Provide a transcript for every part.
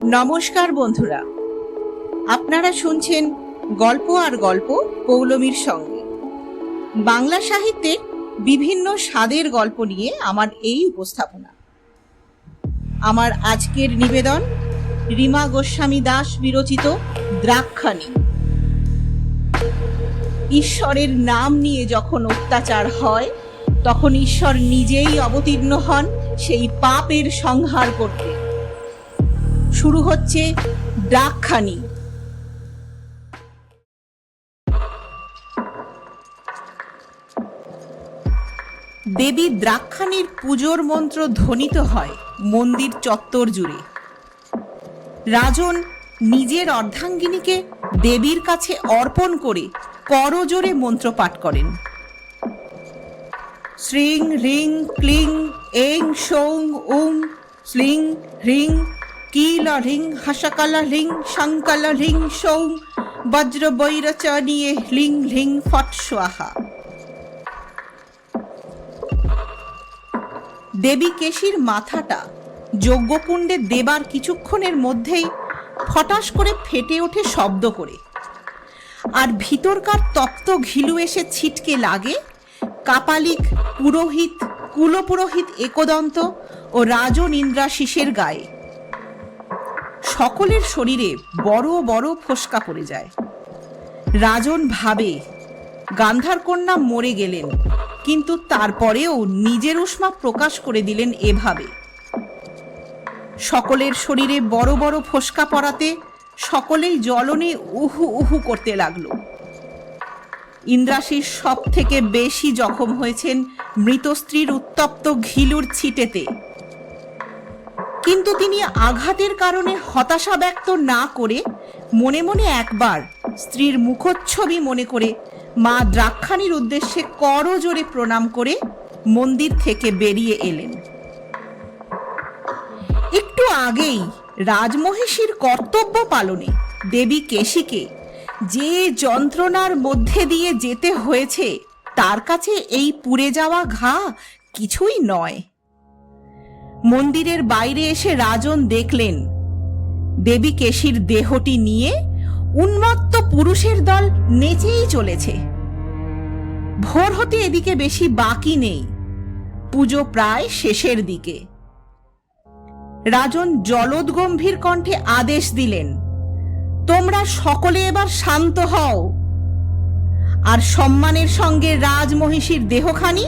নমস্কার বন্ধুরা, আপনারা শুনছেন গল্প আর গল্প পৌলমীর সঙ্গে। বাংলা সাহিত্যের বিভিন্ন স্বাদের গল্প নিয়ে আমার এই উপস্থাপনা। আমার আজকের নিবেদন রীমা গোস্বামী দাস বিরচিত দ্রাক্ষাণী। ঈশ্বরের নাম নিয়ে যখন অত্যাচার হয়, তখন ঈশ্বর নিজেই অবতীর্ণ হন সেই পাপের সংহার করতে। শুরু হচ্ছে দ্রাক্ষাণী। দেবী দ্রাক্ষাণীর পুজোর মন্ত্র ধ্বনিত হয় মন্দির চত্বর জুড়ে। রাজন নিজের অর্ধাঙ্গিনীকে দেবীর কাছে অর্পণ করে করজোরে মন্ত্র পাঠ করেন। শ্রীং হ্রিং ক্লিং এং সৌং উং শ্লিং হ্রিং কিলা হ্রিং হাসাকালা হ্রিং শঙ্কালা হ্রিং সৌং বজ্র বৈরচ নিয়ে হ্লিং হ্লিং ফট স্বাহা। দেবী কেশীর মাথাটা যজ্ঞকুণ্ডে দেবার কিছুক্ষণের মধ্যেই ফটাস করে ফেটে ওঠে শব্দ করে, আর ভিতরকার তপ্ত ঘিলু এসে ছিটকে লাগে কাপালিক, পুরোহিত, কুলপুরোহিত একদন্ত ও রাজন ইন্দ্রাশিসের গায়ে। সকলের শরীরে বড় বড় ফোস্কা পড়ে যায়। রাজন ভাবে গান্ধার কন্যা মরে গেলেন, কিন্তু তারপরেও নিজের উষ্মা প্রকাশ করে দিলেন এভাবে। সকলের শরীরে বড় বড় ফোস্কা পড়াতে সকলেই জ্বলনে উহু উহু করতে লাগলো। ইন্দ্রাশিস সব থেকে বেশি জখম হয়েছেন মৃত স্ত্রীর উত্তপ্ত ঘিলুর ছিটেতে, কিন্তু তিনি আঘাতের কারণে হতাশা ব্যক্ত না করে মনে মনে একবার স্ত্রীর মুখচ্ছবি মনে করে মা দ্রাক্ষাণীর উদ্দেশ্যে করজোরে প্রণাম করে মন্দির থেকে বেরিয়ে এলেন। একটু আগেই রাজমহিষীর কর্তব্য পালনে দেবী কেশীকে যে যন্ত্রণার মধ্যে দিয়ে যেতে হয়েছে, তার কাছে এই পুড়ে যাওয়া ঘা কিছুই নয়। মন্দিরের বাইরে এসে রাজন দেখলেন দেবী কেশীর দেহটি নিয়ে উন্মত্ত পুরুষের দল নেচেই চলেছে। ভোর হতে এদিকে বেশি বাকি নেই, পুজো প্রায় শেষের দিকে। রাজন জলদগম্ভীর কণ্ঠে আদেশ দিলেন, তোমরা সকলে এবার শান্ত হও, আর সম্মানের সঙ্গে রাজমহিষীর দেহখানি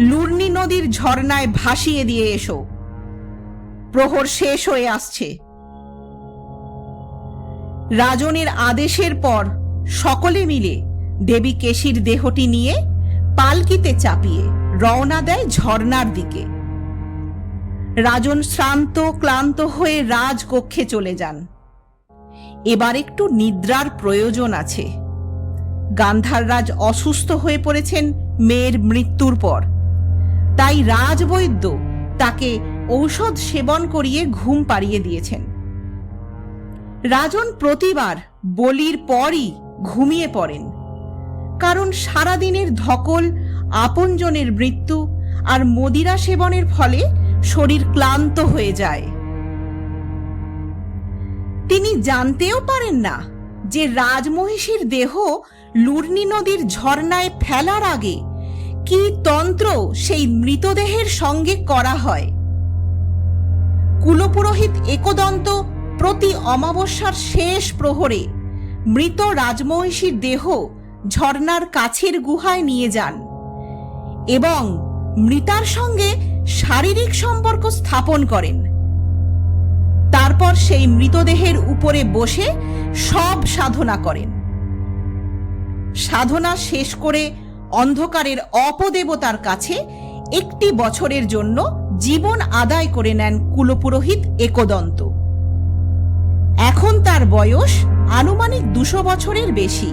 লুর্নি নদীর ঝর্ণায় ভাসিয়ে দিয়ে এসো। প্রহর শেষ হয়ে আসছে। রাজনের আদেশের পর সকলে মিলে দেবী কেশীর দেহটি নিয়ে পালকিতে চাপিয়ে রওনা দেয় ঝর্ণার দিকে। রাজন শ্রান্ত ক্লান্ত হয়ে রাজকক্ষে চলে যান। এবার একটু নিদ্রার প্রয়োজন আছে। গান্ধার রাজ অসুস্থ হয়ে পড়েছেন মেয়ের মৃত্যুর পর, তাই রাজবৈদ্য তাকে ঔষধ সেবন করিয়ে ঘুম পাড়িয়ে দিয়েছেন। রাজন প্রতিবার বলির পরই ঘুমিয়ে পড়েন, কারণ সারাদিনের ধকল, আপনজনের মৃত্যু আর মদিরা সেবনের ফলে শরীর ক্লান্ত হয়ে যায়। তিনি জানতেও পারেন না যে রাজমহিষীর দেহ লুর্নি নদীর ঝর্ণায় ফেলার আগে কি তন্ত্র সেই মৃতদেহের সঙ্গে করা হয়। কুলপুরোহিত একদন্ত প্রতি অমাবস্যার শেষ প্রহরে মৃত রাজমহিষীর দেহ ঝর্ণার কাছের গুহায় নিয়ে যান এবং মৃতার সঙ্গে শারীরিক সম্পর্ক স্থাপন করেন। তারপর সেই মৃতদেহের উপরে বসে সব সাধনা করেন। সাধনা শেষ করে অন্ধকারের অপদেবতার কাছে 1 বছরের জন্য জীবন আদায় করে নেন কুলপুরোহিত একদন্ত। এখন তার বয়স আনুমানিক 200 বছরের বেশি।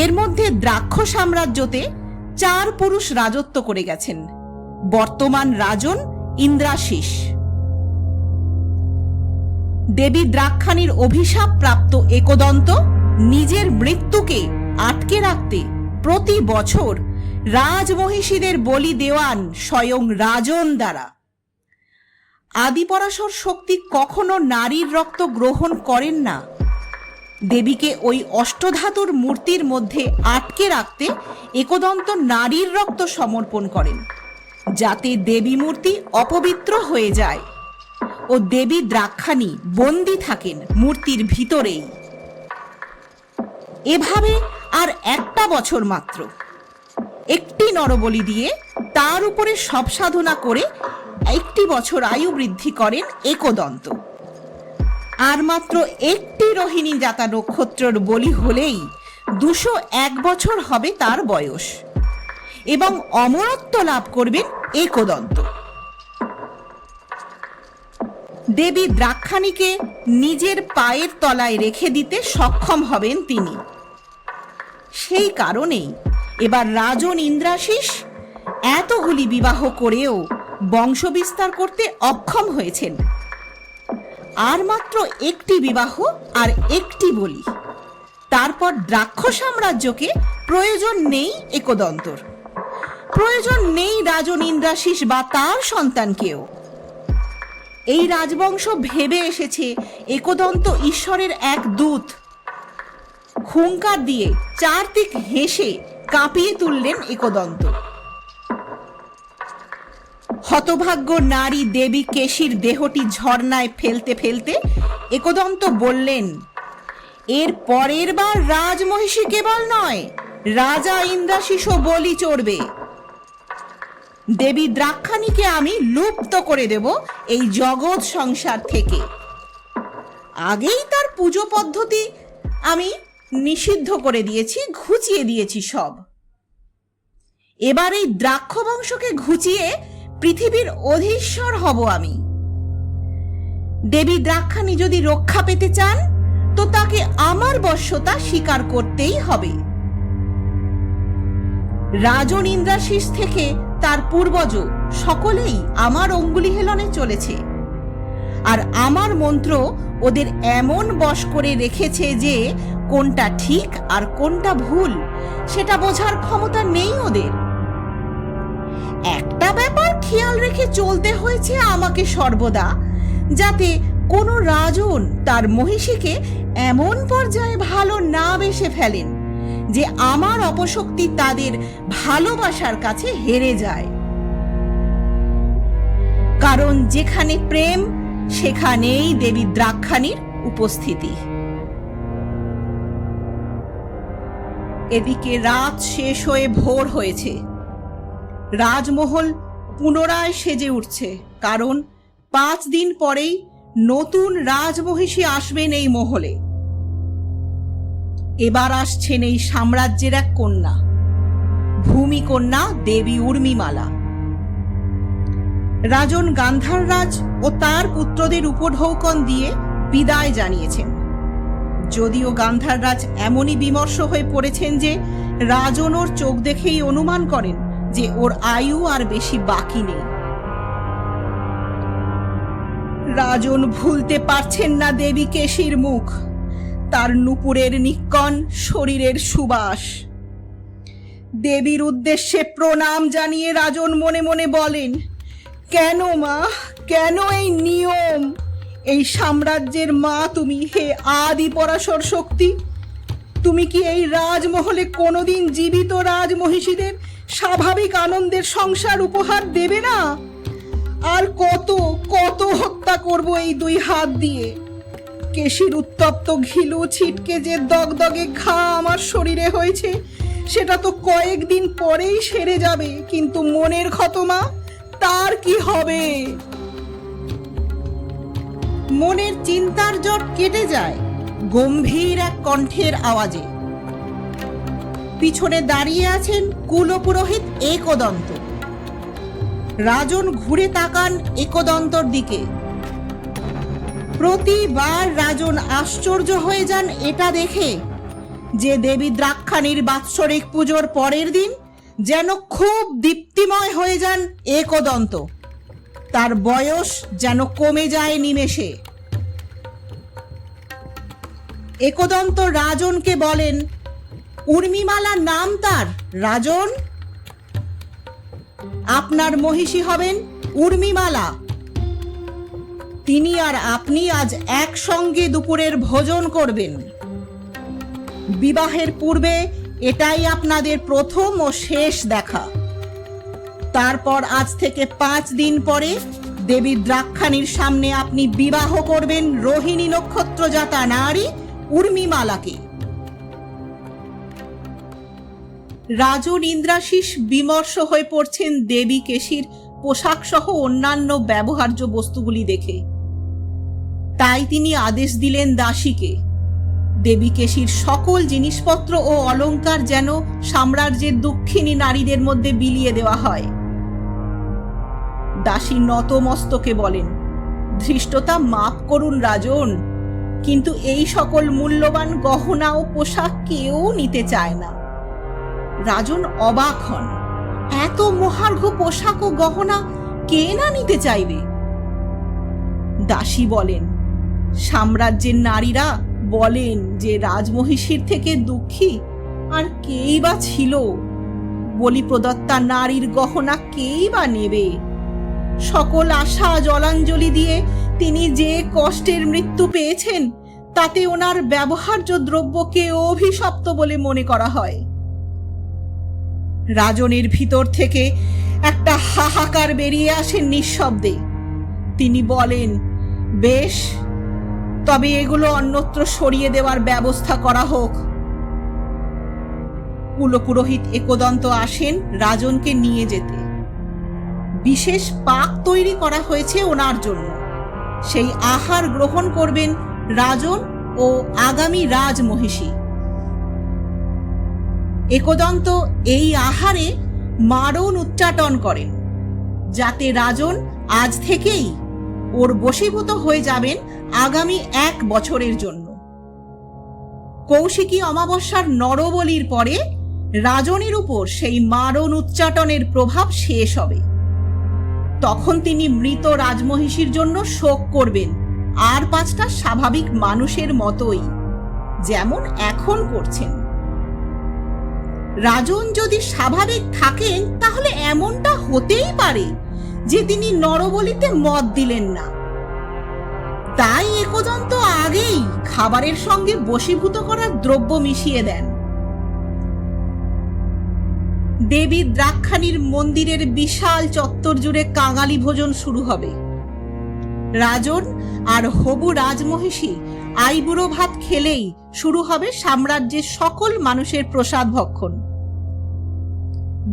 এর মধ্যে দ্রাক্ষ সাম্রাজ্যতে 4 পুরুষ রাজত্ব করে গেছেন। বর্তমান রাজন ইন্দ্রাশিস। দেবী দ্রাক্ষাণীর অভিশাপ প্রাপ্ত একদন্ত নিজের মৃত্যুকে আটকে রাখতে প্রতি বছর রাজমহিষীদের বলি দেওয়ান স্বয়ং রাজন দ্বারা। আদিপরাশর শক্তি কখনো নারীর রক্ত গ্রহণ করেন না। দেবীকে ওই অষ্টধাতুর মূর্তির মধ্যে আটকে রাখতে একদন্ত নারীর রক্ত সমর্পণ করেন, যাতে দেবী মূর্তি অপবিত্র হয়ে যায় ও দেবী দ্রাক্ষাণী বন্দী থাকেন মূর্তির ভিতরেই। এভাবে আর একটা বছর মাত্র একটি নরবলি দিয়ে তার উপরে সব সাধনা করে 1 বছর আয়ু বৃদ্ধি করেন একদন্ত। আর মাত্র একটি রোহিণী জাতা নক্ষত্রের বলি হলেই 201 বছর হবে তার বয়স এবং অমরত্ব লাভ করবেন একদন্ত। দেবী দ্রাক্ষাণীকে নিজের পায়ের তলায় রেখে দিতে সক্ষম হবেন তিনি। সেই কারণেই এবার রাজন ইন্দ্রাশিস এতগুলি বিবাহ করেও বংশবিস্তার করতে অক্ষম হয়েছেন। আর মাত্র একটি বিবাহ আর একটি বলি, তারপর দ্রাক্ষ সাম্রাজ্যকে প্রয়োজন নেই একদন্তর, প্রয়োজন নেই রাজন ইন্দ্রাশিস বা তার সন্তানকেও। এই রাজবংশ ভেবে এসেছে একদন্ত ঈশ্বরের এক দূত। হুঙ্কার দিয়ে চারদিক হেসে কাঁপিয়ে তুললেন একদন্ত। হতভাগ্য নারী দেবী কেশীর দেহটি ঝর্ণায় ফেলতে ফেলতে একদন্ত বললেন, এর পরের বার রাজমহিষী কেবল নয়, রাজা ইন্দ্রাশিসও বলি চড়বে। দেবী দ্রাক্ষাণীকে আমি লুপ্ত করে দেব এই জগৎ সংসার থেকে। আগেই তার পুজো পদ্ধতি আমি নিষিদ্ধ করে দিয়েছি, ঘুচিয়ে দিয়েছি সব। এবার এই দ্রাক্ষ বংশকে ঘুচিয়ে পৃথিবীর অধীশ্বর হব আমি। দেবী দ্রাক্ষাণী যদি রক্ষা পেতে চান তো তাকে আমার বশ্যতা স্বীকার করতেই হবে। রাজন ইন্দ্রাশিস থেকে তার পূর্বজ সকলেই আমার অঙ্গুলি হেলনে চলেছে, আর আমার মন্ত্র ওদের এমন বশ করে রেখেছে যে কোনটা ঠিক আর কোনটা ভুল সেটা বোঝার ক্ষমতা নেই ওদের। একটা ব্যাপার খেয়াল রেখে চলতে হয়েছে আমাকে সর্বদা, যাতে কোনো রাজন তার মহিষীকে এমন পর্যায়ে ভালো না বেসে ফেলেন যে আমার অপশক্তি তাদের ভালোবাসার কাছে হেরে যায়। কারণ যেখানে প্রেম সেখানেই দেবী দ্রাক্ষাণীর উপস্থিতি। এদিকে রাত শেষ হয়ে ভোর হয়েছে। রাজমহল পুনরায় সেজে উঠছে, কারণ 5 দিন পরেই নতুন রাজমহিষী আসবেন এই মহলে। এবার আসছেন এই সাম্রাজ্যের এক কন্যা, ভূমিকন্যা দেবী উর্মিমালা। রাজন গান্ধাররাজ ও তার পুত্রদের উপঢৌকন দিয়ে বিদায় জানিয়েছেন। যদিও গান্ধাররাজ এমনই বিমর্ষ হয়ে পড়েছেন যে রাজন ওর চোখ দেখেই অনুমান করেন যে ওর আয়ু আর বেশি বাকি নেই। রাজন ভুলতে পারছেন না দেবী কেশীর মুখ, তার নূপুরের নিক্কণ শরীরের সুবাস। দেবীর উদ্দেশ্যে প্রণাম জানিয়ে রাজন মনে মনে বলেন, কেন মা, কেন এই নিয়ম? এই সাম্রাজ্যের মা তুমি, হে আদি পরাশর শক্তি। তুমি কি এই রাজমহলে কোনোদিন জীবিত রাজমহিষীদের স্বাভাবিক আনন্দের সংসার উপহার দেবে না? আর কত কত হত্যা করব এই 2 হাত দিয়ে। কেশীর উত্তপ্ত ঘিলু ছিটকে যে দগদগে ঘা আমার শরীরে হয়েছে সেটা তো কয়েকদিন পরেই সেরে যাবে, কিন্তু মনের ক্ষত মা, তার কি হবে? মনের চিন্তার জট কেটে যায় গম্ভীর এক কণ্ঠের আওয়াজে। পিছনে দাঁড়িয়ে আছেন কুলপুরোহিত একদন্ত। রাজন ঘুরে তাকান একদন্তর দিকে। প্রতিবার রাজন আশ্চর্য হয়ে যান এটা দেখে যে দেবী দ্রাক্ষাণীর বাৎসরিক পুজোর পরের দিন যেন খুব দীপ্তিময় হয়ে যান একদন্ত। তার বয়স যেন কমে যায় নিমেষে। একদন্ত রাজনকে বলেন, উর্মিমালা নাম তার রাজন। আপনার মহিষী হবেন উর্মিমালা। তিনি আর আপনি আজ একসঙ্গে দুপুরের ভোজন করবেন। বিবাহের পূর্বে এটাই আপনাদের প্রথম ও শেষ দেখা। তারপর আজ থেকে 5 দিন পরে দেবী দ্রাক্ষাণীর সামনে আপনি বিবাহ করবেন রোহিণী নক্ষত্র জাতা নারী উর্মিমালাকে। রাজন ইন্দ্রাশিস বিমর্ষ হয়ে পড়ছেন দেবী কেশীর পোশাক সহ অন্যান্য ব্যবহার্য বস্তুগুলি দেখে। তাই তিনি আদেশ দিলেন দাসীকে, দেবী কেশীর সকল জিনিসপত্র ও অলংকার যেন সাম্রাজ্যের দক্ষিণী নারীদের মধ্যে বিলিয়ে দেওয়া হয়। দাসী নত মস্তকে বলেন, ধৃষ্টতা মাপ করুন রাজন, কিন্তু এই সকল মূল্যবান গহনা ও পোশাক কেউ নিতে চায় না। রাজন অবাক হন, এত মহার্ঘ পোশাক ও গহনা কে না নিতে চাইবে? দাসী বলেন, সাম্রাজ্যের নারীরা বলেন যে রাজমহিষীর থেকে দুঃখী আর কেই বা ছিল। বলি প্রদত্তা নারীর গহনা কেই বা নেবে? সকল আশা জলাঞ্জলি দিয়ে তিনি যে কষ্টের মৃত্যু পেয়েছেন তাতে ওনার ব্যবহার্য দ্রব্যকে অভিশপ্ত বলে মনে করা হয়। রাজনের ভিতর থেকে একটা হাহাকার বেরিয়ে আসে নিঃশব্দে। তিনি বলেন, বেশ, তবে এগুলো অন্যত্র সরিয়ে দেওয়ার ব্যবস্থা করা হোক। কুলপুরোহিত একদন্ত আসেন রাজনকে নিয়ে যেতে। বিশেষ পাক তৈরি করা হয়েছে ওনার জন্য। সেই আহার গ্রহণ করবেন রাজন ও আগামী রাজমহিষী। একদন্ত এই আহারে মারণ উচ্চাটন করেন, যাতে রাজন আজ থেকেই ওর বশীভূত হয়ে যাবেন আগামী 1 বছরের জন্য। কৌশিকী অমাবস্যার নরবলির পরে রাজনের উপর সেই মারণ উচ্চাটনের প্রভাব শেষ হবে। তখন তিনি মৃত রাজমহিষীর জন্য শোক করবেন, আর 5টা স্বাভাবিক মানুষের মতোই, যেমন এখন করছেন। রাজন যদি স্বাভাবিক থাকেন তাহলে এমনটা হতেই পারে যে তিনি নরবলিতে মত দিলেন না। তাই একদন্ত আগেই খাবারের সঙ্গে বশীভূত করার দ্রব্য মিশিয়ে দেন। দেবী দ্রাক্ষাণীর মন্দিরের বিশাল চত্বর জুড়ে কাঙালি ভোজন শুরু হবে। রাজন আর হবু রাজমহিষী আইবুড়ো ভাত খেলেই শুরু হবে সাম্রাজ্যের সকল মানুষের প্রসাদ ভক্ষণ।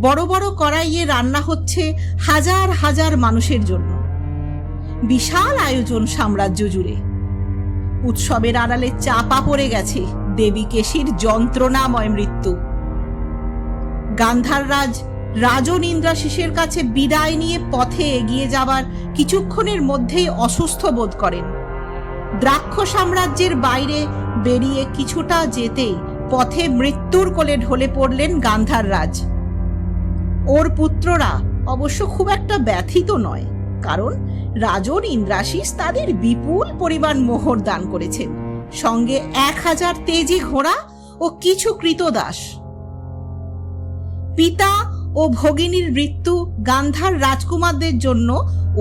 বড় বড় কড়াইয়ে রান্না হচ্ছে হাজার হাজার মানুষের জন্য। বিশাল আয়োজন সাম্রাজ্য জুড়ে। উৎসবের আড়ালে চাপা পড়ে গেছে দেবী কেশীর যন্ত্রণাময় মৃত্যু। গান্ধার রাজন ইন্দ্রাশিসের কাছে বিদায় নিয়ে পথে এগিয়ে যাবার কিছুক্ষণের মধ্যেই অসুস্থ বোধ করেন। দ্রাক্ষ সাম্রাজ্যের বাইরে বেরিয়ে কিছুটা যেতেই পথে মৃত্যুর কোলে ঢলে পড়লেন গান্ধার রাজ। ওর পুত্ররা অবশ্য খুব একটা ব্যথিত নয়, কারণ রাজন ইন্দ্রাশিস তাদের বিপুল পরিমাণ মোহর দান করেছেন, সঙ্গে 1000 তেজি ঘোড়া ও কিছু কৃতদাস। পিতা ও ভগিনীর মৃত্যু গান্ধার রাজকুমারদের জন্য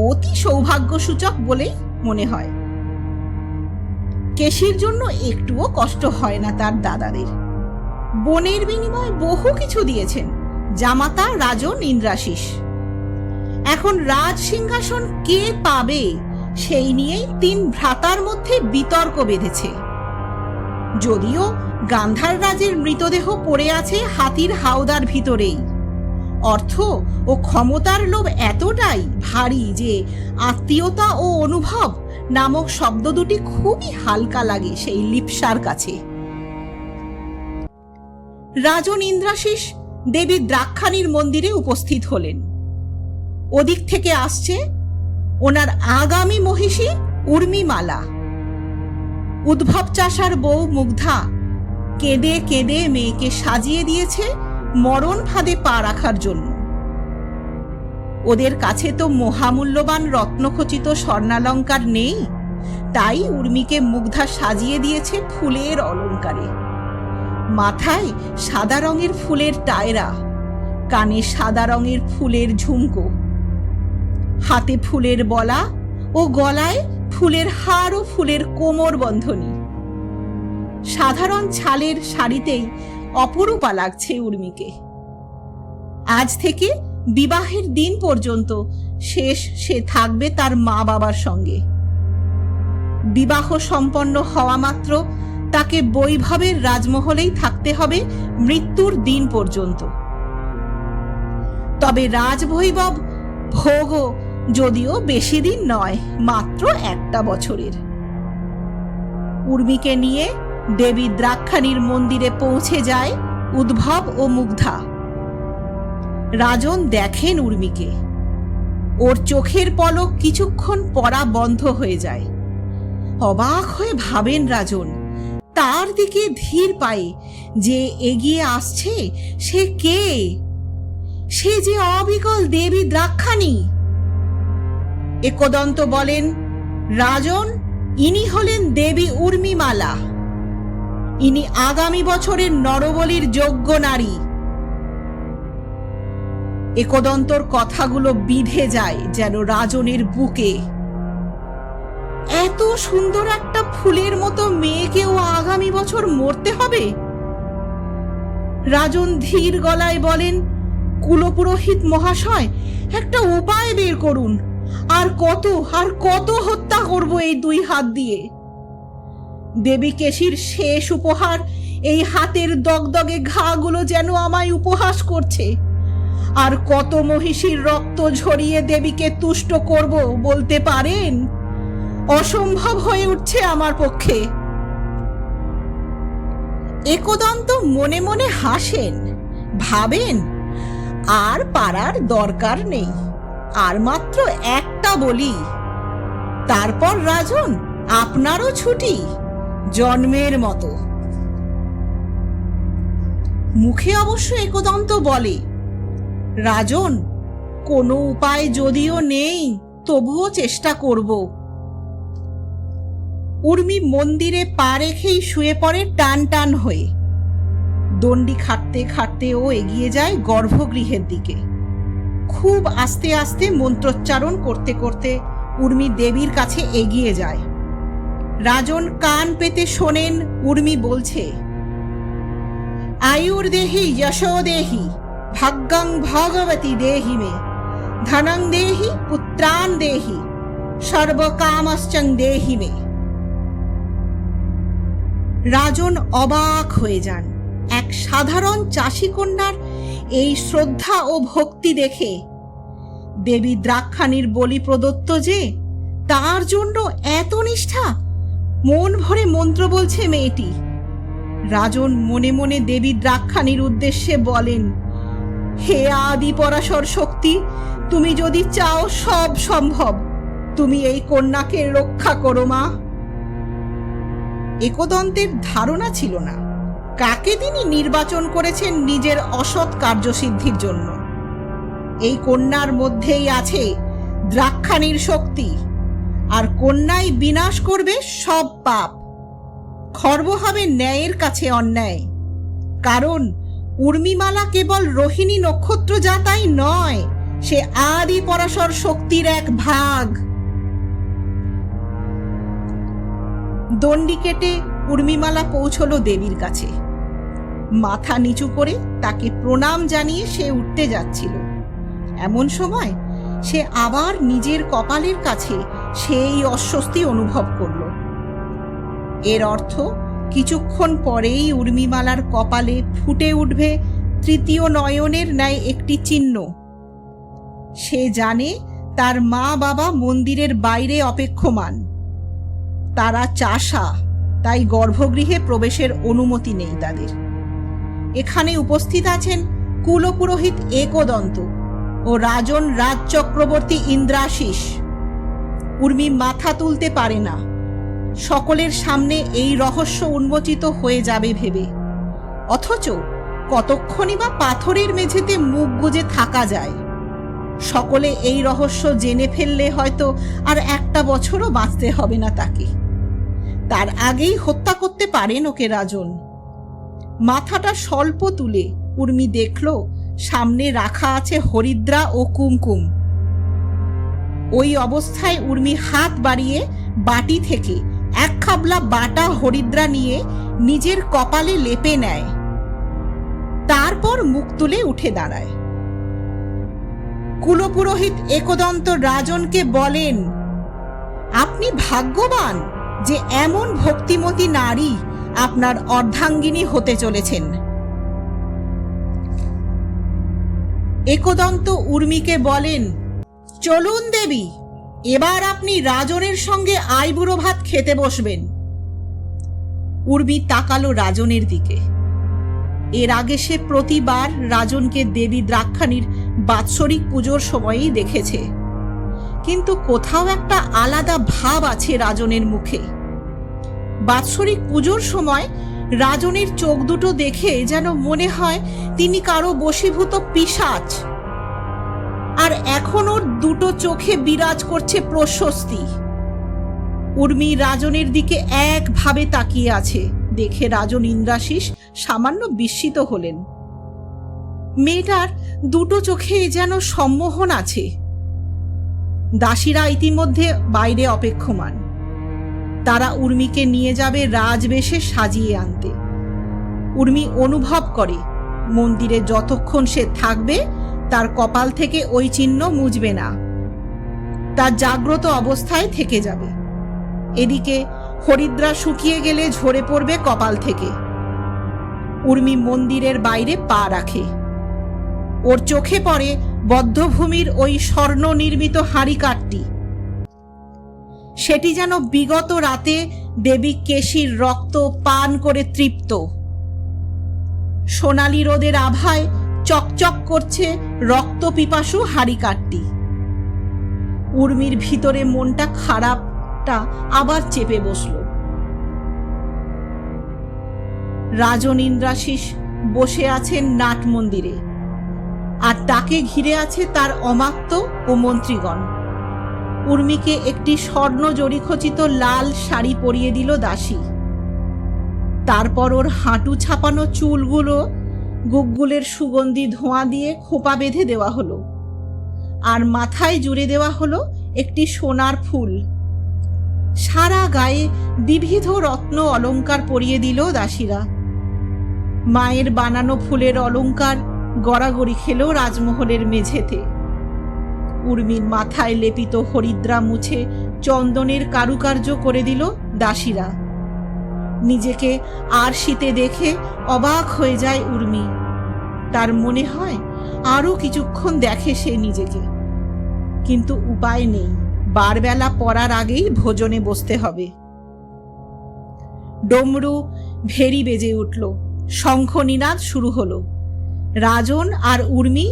অতি সৌভাগ্যসূচক বলেই মনে হয়। কেশীর জন্য একটুও কষ্ট হয় না তার দাদাদের। বনের বিনিময়ে বহু কিছু দিয়েছেন জামাতা রাজন ইন্দ্রাশিস। এখন রাজ সিংহাসন কে পাবে সেই নিয়েই 3 ভ্রাতার মধ্যে বিতর্ক বেঁধেছে। যদিও গান্ধার রাজের মৃতদেহ পড়ে আছে হাতির হাওদার ভিতরেই। অর্থ ও ক্ষমতার লোভ এতটাই ভারী যে আত্মীয়তা ও অনুভব নামক শব্দ দুটি খুবই হালকা লাগে সেই লিপ্সার কাছে। রাজন ইন্দ্রাশিস দেবী দ্রাক্ষাণীর মন্দিরে উপস্থিত হলেন। ওদিক থেকে আসছে ওনার আগামী মহিষী উর্মিমালা। উদ্ভব চাষার বউ মুগ্ধা কেঁদে কেঁদে মেয়েকে সাজিয়ে দিয়েছে মরণ ফাঁদে পা রাখার জন্য। ওদের কাছে তো মহামূল্যবান রত্নখচিত স্বর্ণালঙ্কার নেই, তাই উর্মিকে মুগ্ধা সাজিয়ে দিয়েছে ফুলের অলঙ্কারে। মাথায় সাদা রঙের ফুলের টায়রা, কানে সাদা রঙের ফুলের ঝুমকো, হাতে ফুলের বলা ও গলায় ফুলের হার ও ফুলের কোমর বন্ধনী। সাধারণ ছালের শাড়িতেই অপরূপা লাগছে উর্মিকে। আজ থেকে বিবাহের দিন পর্যন্ত শেষ সে থাকবে তার মা বাবার সঙ্গে। বিবাহ সম্পন্ন হওয়া মাত্র তাকে বৈভবের রাজমহলেই থাকতে হবে মৃত্যুর দিন পর্যন্ত। তবে রাজবৈভব ভোগও যদিও বেশি দিন নয়, মাত্র 1 বছরের। উর্মিকে নিয়ে দেবী দ্রাক্ষাণীর মন্দিরে পৌঁছে যায় উদ্ভব ও মুগ্ধা। রাজন দেখেন উর্মিকে। ওর চোখের পলক কিছুক্ষণ পড়া বন্ধ হয়ে যায়। অবাক হয়ে ভাবেন রাজন, তার দিকে ধীর পায়ে যে এগিয়ে আসছে সে কে? সে যে অবিকল দেবী দ্রাক্ষাণী। একদন্ত বলেন, রাজন, ইনি হলেন দেবী উর্মিমালা। ইনি আগামী বছরের নরবলির যোগ্য নারী। একদন্তর কথাগুলো বিঁধে যায় যেন রাজনের বুকে। এত সুন্দর একটা ফুলের মতো মেয়েকেও আগামী বছর মরতে হবে? রাজন ধীর গলায় বলেন, কুলপুরোহিত মহাশয়, একটা উপায় বের করুন। আর কত হত্যা করব এই 2 হাত দিয়ে? দেবী কেশীর শেষ উপহার এই হাতের দগদগে ঘাগুলো যেন আমায় উপহাস করছে। আর কত মহিষীর রক্ত ঝরিয়ে দেবীকে তুষ্ট করব বলতে পারেন? অসম্ভব হয়ে উঠছে আমার পক্ষে। একদন্ত মনে মনে হাসেন, ভাবেন আর পারার দরকার নেই, আর মাত্র একটা বলি। তারপর রাজন আপনারও ছুটি, জন্মের মতো। মুখে অবশ্য একদন্ত বলে, রাজন, কোনো উপায় যদিও নেই তবুও চেষ্টা করব। উর্মি মন্দিরে পা রেখেই শুয়ে পড়ে টান টান হয়ে। দণ্ডি খাটতে খাটতে ও এগিয়ে যায় গর্ভগৃহের দিকে। খুব আস্তে আস্তে মন্ত্রোচ্চারণ করতে করতে উর্মি দেবীর কাছে এগিয়ে যায়। রাজন কান পেতে শোনেন উর্মি বলছে, আয়ুর দেহি যশো দেহি ভাগ্যং ভগবতী দেহি মে, ধনং দেহি পুত্রান দেহি সর্বকামশ্চং দেহি মে। রাজন অবাক হয়ে যান। এক সাধারণ চাষী কন্যার এই শ্রদ্ধা ও ভক্তি দেখে দেবী দ্রাক্ষাণীর বলি প্রদত্ত যে, তার জন্য এত নিষ্ঠা। মন ভরে মন্ত্র বলছে মেয়েটি। রাজন মনে মনে দেবী দ্রাক্ষাণীর উদ্দেশ্যে বলেন, হে আদি পরাশর শক্তি, তুমি যদি চাও সব সম্ভব। তুমি এই কন্যাকে রক্ষা করো মা। একদন্তের ধারণা ছিল না কাকে তিনি নির্বাচন করেছেন নিজের অসৎ কার্যসিদ্ধির জন্য। এই কন্যার মধ্যেই আছে দ্রাক্ষাণীর শক্তি, আর কন্যাই বিনাশ করবে সব পাপ। খর্ব হবে ন্যায়ের কাছে অন্যায়। কারণ উর্মিমালা কেবল রোহিণী নক্ষত্র জাতাই নয়, সে আদি পরাশর শক্তির এক ভাগ। দণ্ডি কেটে উর্মিমালা পৌঁছলো দেবীর কাছে। মাথা নিচু করে তাকে প্রণাম জানিয়ে সে উঠতে যাচ্ছিল। এমন সময় সে আবার নিজের কপালের কাছে সেই অস্বস্তি অনুভব করল। এর অর্থ কিছুক্ষণ পরেই উর্মিমালার কপালে ফুটে উঠবে তৃতীয় নয়নের ন্যায় একটি চিহ্ন। সে জানে তার মা বাবা মন্দিরের বাইরে অপেক্ষমান। তারা চাষা, তাই গর্ভগৃহে প্রবেশের অনুমতি নেই তাদের। এখানে উপস্থিত আছেন কুলপুরোহিত একদন্ত ও রাজন রাজ চক্রবর্তী ইন্দ্রাশিস। উর্মি মাথা তুলতে পারে না। সকলের সামনে এই রহস্য উন্মোচিত হয়ে যাবে ভেবে। অথচ কতক্ষণই বা পাথরের মেঝেতে মুখ গুজে থাকা যায়। সকলে এই রহস্য জেনে ফেললে হয়তো আর 1 বছরও বাঁচতে হবে না তাকে। তার আগেই হত্যা করতে পারেন ওকে রাজন। মাথাটা স্বল্প তুলে উর্মি দেখল সামনে রাখা আছে হরিদ্রা ও কুমকুম। ওই অবস্থায় উর্মি হাত বাড়িয়ে বাটি থেকে এক খাবলা বাটা হরিদ্রা নিয়ে নিজের কপালে লেপে নেয়, তারপর মুখ তুলে উঠে দাঁড়ায়। কুলপুরোহিত একদন্ত রাজনকে বলেন, আপনি ভাগ্যবান যে এমন ভক্তিমতী নারী আপনার অর্ধাঙ্গিনী হতে চলেছেন। একদন্ত উর্মিকে বলেন, চলুন দেবী, এবার আপনি রাজনের সঙ্গে আইবুড়ো ভাত খেতে বসবেন। উর্মি তাকালো রাজনের দিকে। এর আগে সে প্রতিবার রাজনকে দেবী দ্রাক্ষাণীর বাৎসরিক পুজোর সময়েই দেখেছে, কিন্তু কোথাও একটা আলাদা ভাব আছে রাজনের মুখে। বাৎসরিক পুজোর সময় রাজনের চোখ দুটো দেখে যেন মনে হয় তিনি কারো বশীভূত পিশাচ, আর এখন ওর দুটো চোখে বিরাজ করছে প্রশস্তি। উর্মি রাজনের দিকে একভাবে তাকিয়ে আছে দেখে রাজন ইন্দ্রাশিস সামান্য বিস্মিত হলেন। মেয়েটার দুটো চোখে যেন সম্মোহন আছে। দাসীরা ইতিমধ্যে বাইরে অপেক্ষমান। তারা উর্মিকে নিয়ে যাবে রাজবেশে সাজিয়ে আনতে। উর্মি অনুভব করে মন্দিরে যতক্ষণ সে থাকবে তার কপাল থেকে ওই চিহ্ন মুছবে না, তার জাগ্রত অবস্থায় থেকে যাবে। এদিকে হরিদ্রা শুকিয়ে গেলে ঝরে পড়বে কপাল থেকে। উর্মি মন্দিরের বাইরে পা রাখে। ওর চোখে পড়ে বদ্ধভূমির ওই স্বর্ণ নির্মিত হাঁড়িকাঠটি। সেটি যেন বিগত রাতে দেবী কেশীর রক্ত পান করে তৃপ্ত। সোনালি রোদের আভায় চকচক করছে রক্ত পিপাসু হাঁড়িকাঠটি। উর্মির ভিতরে মনটা খারাপটা আবার চেপে বসল। রাজন ইন্দ্রাশিস বসে আছেন নাট মন্দিরে, আর তাকে ঘিরে আছে তার অমাত্য ও মন্ত্রীগণ। উর্মিকে একটি স্বর্ণ জরিখচিত লাল শাড়ি পরিয়ে দিল দাসী। তারপর ওর হাঁটু ছাপানো চুলগুলো গুগ্গুলের সুগন্ধি ধোঁয়া দিয়ে খোপা বেঁধে দেওয়া হলো, আর মাথায় জুড়ে দেওয়া হলো একটি সোনার ফুল। সারা গায়ে বিবিধ রত্ন অলংকার পরিয়ে দিল দাসীরা। মায়ের বানানো ফুলের অলংকার গড়াগড়ি খেল রাজমহলের মেঝেতে। উর্মির মাথায় লেপিত হরিদ্রা মুছে চন্দনের কারুকার্য করে দিল দাসীরা। নিজেকে আর শীতে দেখে অবাক হয়ে যায় উর্মি। তার মনে হয় আরো কিছুক্ষণ দেখে সে নিজেকে, কিন্তু উপায় নেই, বারবেলা পড়ার আগেই ভোজনে বসতে হবে। ডমরু ভেরি বেজে উঠল, শঙ্খ নিনাদ শুরু হলো। রাজন আর উর্মি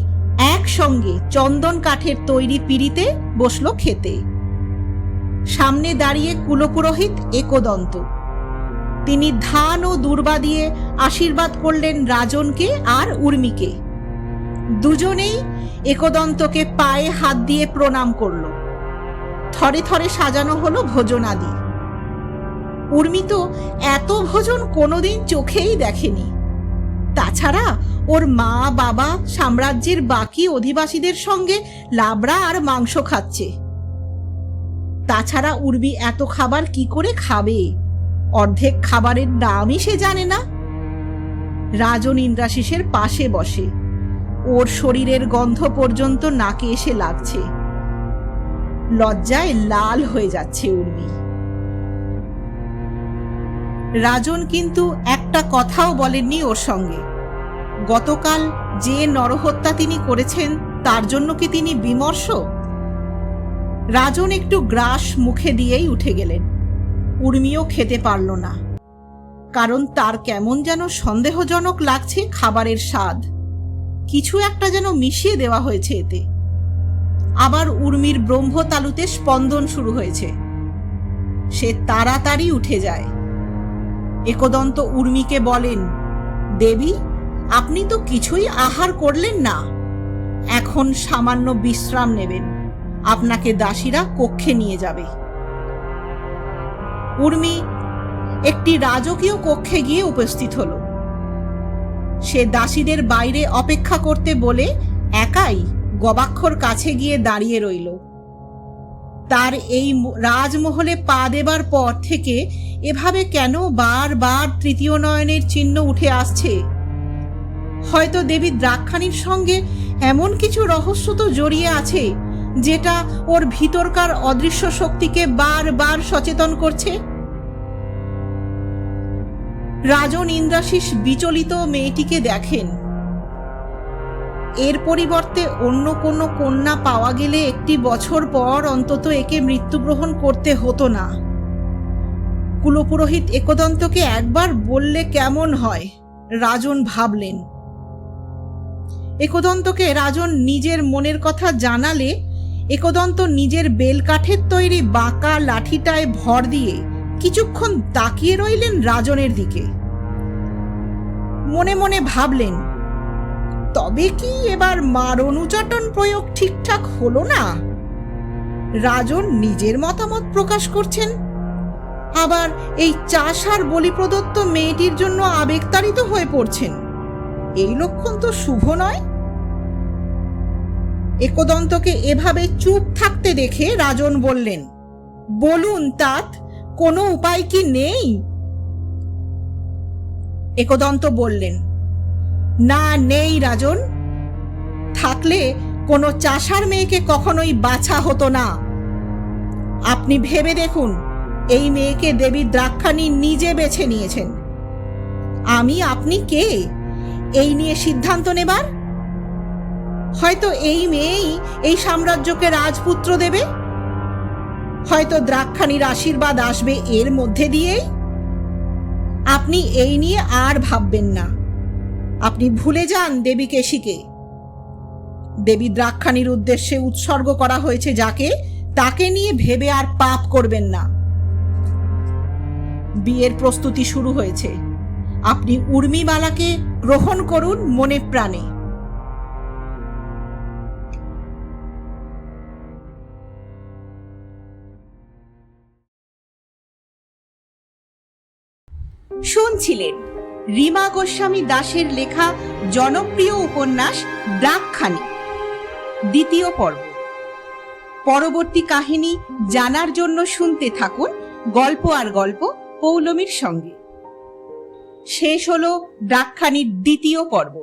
একসঙ্গে চন্দন কাঠের তৈরি পিঁড়িতে বসলো খেতে। সামনে দাঁড়িয়ে কুলপুরোহিত একদন্ত। তিনি ধান ও দূর্বা দিয়ে আশীর্বাদ করলেন রাজনকে আর উর্মিকে। দুজনেই একদন্তকে পায়ে হাত দিয়ে প্রণাম করল। থরে থরে সাজানো হলো ভোজনাদি। উর্মি তো এত ভোজন কোনোদিন চোখেই দেখেনি। তাছাড়া ওর মা বাবা সাম্রাজ্যের বাকি অধিবাসীদের সঙ্গে লাবড়া আর মাংস খাচ্ছে। তাছাড়া উর্মি এত খাবার কি করে খাবে? অর্ধেক খাবারের নামই সে জানে না। রাজন ইন্দ্রাশিসের পাশে বসে। ওর শরীরের গন্ধ পর্যন্ত নাকে এসে লাগছে। লজ্জায় লাল হয়ে যাচ্ছে উর্মি। রাজন কিন্তু একটা কথাও বলেননি ওর সঙ্গে। গতকাল যে নরহত্যা তিনি করেছেন তার জন্য কি তিনি বিমর্ষ? রাজন একটু গ্রাস মুখে দিয়েই উঠে গেলেন। উর্মিও খেতে পারল না, কারণ তার কেমন যেন সন্দেহজনক লাগছে খাবারের স্বাদ। কিছু একটা যেন মিশিয়ে দেওয়া হয়েছে এতে। আবার উর্মির ব্রহ্মতালুতে স্পন্দন শুরু হয়েছে। সে তাড়াতাড়ি উঠে যায়। একদন্ত উর্মিকে বলেন, দেবী, আপনি তো কিছুই আহার করলেন না। এখন সামান্য বিশ্রাম নেবেন। আপনাকে দাসীরা কক্ষে নিয়ে যাবে। উর্মি একটি রাজকীয় কক্ষে গিয়ে উপস্থিত হলো। সে দাসীদের বাইরে অপেক্ষা করতে বলে একাই গবাক্ষর কাছে গিয়ে দাঁড়িয়ে রইল। তার এই রাজমহলে পা দেবার পর থেকে এভাবে কেন বারবার তৃতীয় নয়নের চিহ্ন উঠে আসছে? হয়তো দেবী দ্রাক্ষাণীর সঙ্গে এমন কিছু রহস্য তো জড়িয়ে আছে যেটা ওর ভিতরকার অদৃশ্য শক্তিকে বারবার সচেতন করছে। রাজন ইন্দ্রাশিস বিচলিত মেয়েটিকে দেখেন। এর পরিবর্তে অন্য কোনো কন্যা পাওয়া গেলে একটি বছর পর অন্তত একে মৃত্যুগ্রহণ করতে হতো না। কুলপুরোহিত একদন্তকে একবার বললে কেমন হয়, রাজন ভাবলেন। একদন্তকে রাজন নিজের মনের কথা জানালে একদন্ত নিজের বেলকাঠের তৈরি বাঁকা লাঠিটায় ভর দিয়ে কিছুক্ষণ তাকিয়ে রইলেন রাজনের দিকে। মনে মনে ভাবলেন, তবে কি এবার মারণ উচাটন প্রয়োগ ঠিকঠাক হলো না? রাজন নিজের মতামত প্রকাশ করছেন, আবার এই চাষার বলি প্রদত্ত মেয়েটির জন্য আবেগতাড়িত হয়ে পড়ছেন। এই লক্ষণ তো শুভ নয়। একদন্তকে এভাবে চুপ থাকতে দেখে রাজন বললেন, বলুন তাত, কোনো উপায় কি নেই? একদন্ত বললেন, না, নেই রাজন। থাকলে কোনো চাষার মেয়েকে কখনোই বাছা হতো না। আপনি ভেবে দেখুন, এই মেয়েকে দেবী দ্রাক্ষাণী নিজে বেছে নিয়েছেন। আমি আপনি কে এই নিয়ে সিদ্ধান্ত নেবার? হয়তো এই মেয়েই এই সাম্রাজ্যকে রাজপুত্র দেবে, হয়তো দ্রাক্ষাণীর আশীর্বাদ আসবে এর মধ্যে দিয়েই। আপনি এই নিয়ে আর ভাববেন না। আপনি ভুলে যান দেবী কেশীকে। দেবী দ্রাক্ষাণীর উদ্দেশ্যে উৎসর্গ করা হয়েছে যাকে, তাকে নিয়ে ভেবে আর পাপ করবেন না। বিয়ের প্রস্তুতি শুরু হয়েছে। আপনি উর্মিমালাকে গ্রহণ করুন মনে প্রাণে। শুনছিলেন রীমা গোস্বামী দাসের লেখা জনপ্রিয় উপন্যাস দ্রাক্ষাণী, দ্বিতীয় পর্ব। পরবর্তী কাহিনী জানার জন্য শুনতে থাকুন গল্প আর গল্প পৌলমীর সঙ্গে। শেষ হলো দ্রাক্ষাণীর দ্বিতীয় পর্ব।